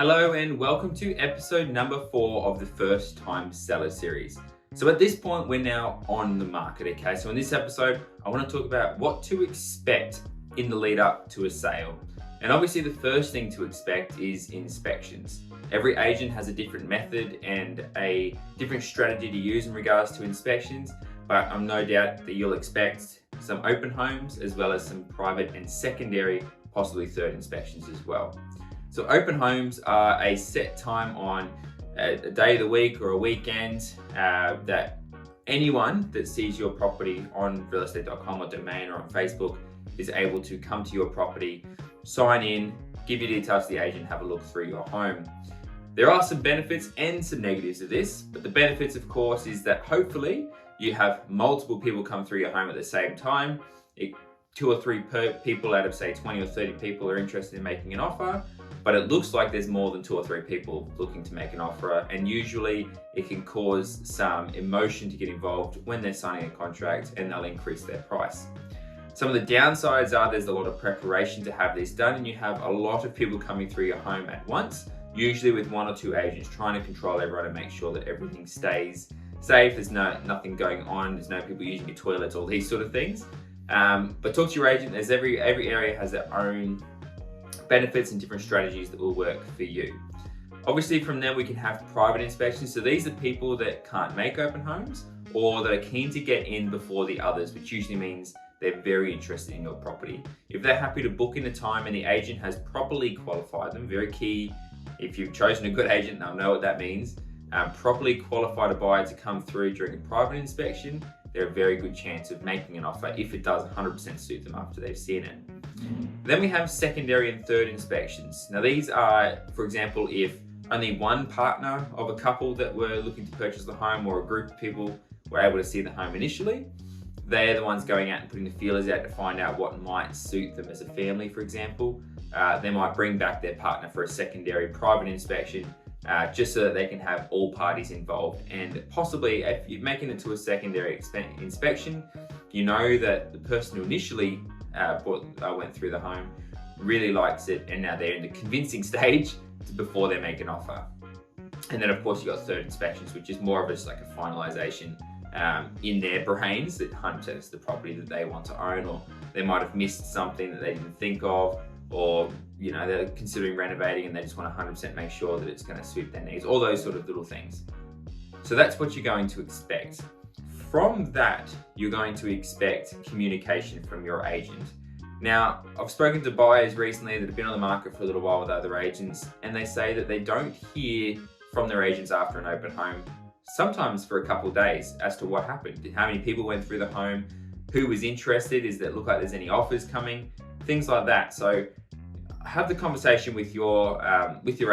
Hello and welcome to episode number 4 of the First Time Seller series. So at this point, we're now on the market, okay? So in this episode, I want to talk about what to expect in the lead up to a sale. And obviously the first thing to expect is inspections. Every agent has a different method and a different strategy to use in regards to inspections, but I'm no doubt that you'll expect some open homes as well as some private and secondary, possibly third inspections as well. So open homes are a set time on a day of the week or a weekend that anyone that sees your property on realestate.com or domain or on Facebook is able to come to your property, sign in, give you details to the agent, have a look through your home. There are some benefits and some negatives of this, but the benefits of course is that hopefully you have multiple people come through your home at the same time. 2 or 3 people out of say 20 or 30 people are interested in making an offer, but it looks like there's more than 2 or 3 people looking to make an offer, and usually it can cause some emotion to get involved when they're signing a contract and they'll increase their price. Some of the downsides are there's a lot of preparation to have this done, and you have a lot of people coming through your home at once, usually with 1 or 2 agents trying to control everyone and make sure that everything stays safe, there's nothing going on, there's no people using your toilets, all these sort of things. But talk to your agent, as every area has their own benefits and different strategies that will work for you. Obviously from there we can have private inspections. So these are people that can't make open homes or that are keen to get in before the others, which usually means they're very interested in your property. If they're happy to book in a time and the agent has properly qualified them, very key, if you've chosen a good agent, they'll know what that means. Properly qualified a buyer to come through during a private inspection, they're a very good chance of making an offer if it does 100% suit them after they've seen it. Then we have secondary and third inspections. Now these are, for example, if only one partner of a couple that were looking to purchase the home or a group of people were able to see the home initially, they're the ones going out and putting the feelers out to find out what might suit them as a family, for example. They might bring back their partner for a secondary private inspection just so that they can have all parties involved, and possibly if you're making it to a secondary inspection, you know that the person who initially went through the home really likes it, and now they're in the convincing stage before they make an offer. And then of course you've got third inspections, which is more of just like a finalization in their brains that 100% is the property that they want to own, or they might have missed something that they didn't think of, or you know, they're considering renovating and they just want to 100% make sure that it's going to suit their needs, all those sort of little things. So that's what you're going to expect. From that, you're going to expect communication from your agent. Now, I've spoken to buyers recently that have been on the market for a little while with other agents, and they say that they don't hear from their agents after an open home, sometimes for a couple of days, as to what happened, how many people went through the home, who was interested, does it look like there's any offers coming, things like that. So have the conversation with your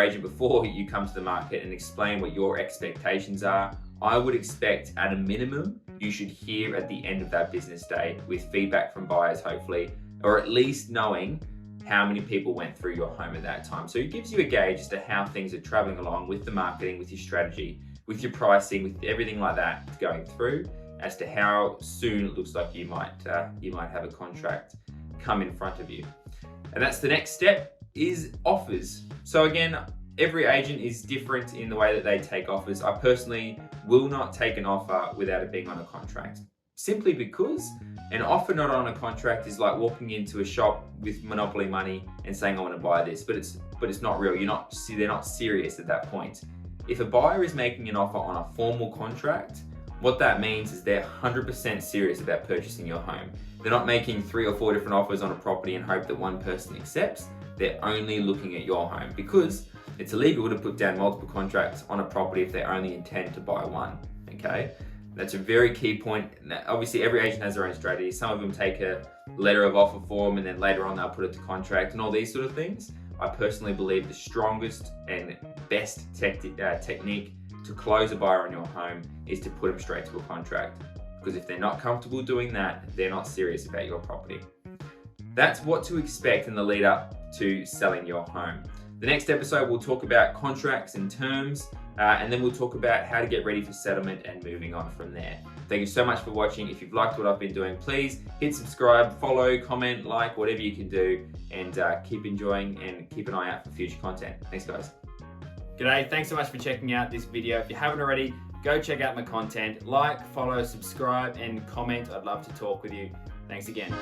agent before you come to the market and explain what your expectations are. I would expect at a minimum, you should hear at the end of that business day with feedback from buyers, hopefully, or at least knowing how many people went through your home at that time. So it gives you a gauge as to how things are traveling along with the marketing, with your strategy, with your pricing, with everything like that going through, as to how soon it looks like you might have a contract come in front of you. And that's the next step, is offers. So again, every agent is different in the way that they take offers. I personally will not take an offer without it being on a contract, simply because an offer not on a contract is like walking into a shop with monopoly money and saying I want to buy this, but it's not real. They're not serious at that point. If a buyer is making an offer on a formal contract, what that means is they're 100% serious about purchasing your home. They're not making 3 or 4 different offers on a property and hope that one person accepts. They're only looking at your home, because it's illegal to put down multiple contracts on a property if they only intend to buy one, okay? That's a very key point. Obviously every agent has their own strategy. Some of them take a letter of offer form and then later on they'll put it to contract and all these sort of things. I personally believe the strongest and best technique to close a buyer on your home is to put them straight to a contract, because if they're not comfortable doing that, they're not serious about your property. That's what to expect in the lead up to selling your home. The next episode we'll talk about contracts and terms, and then we'll talk about how to get ready for settlement and moving on from there. Thank you so much for watching. If you've liked what I've been doing, please hit subscribe, follow, comment, like, whatever you can do, and keep enjoying and keep an eye out for future content. Thanks guys. G'day, thanks so much for checking out this video. If you haven't already, go check out my content. Like, follow, subscribe, and comment. I'd love to talk with you. Thanks again.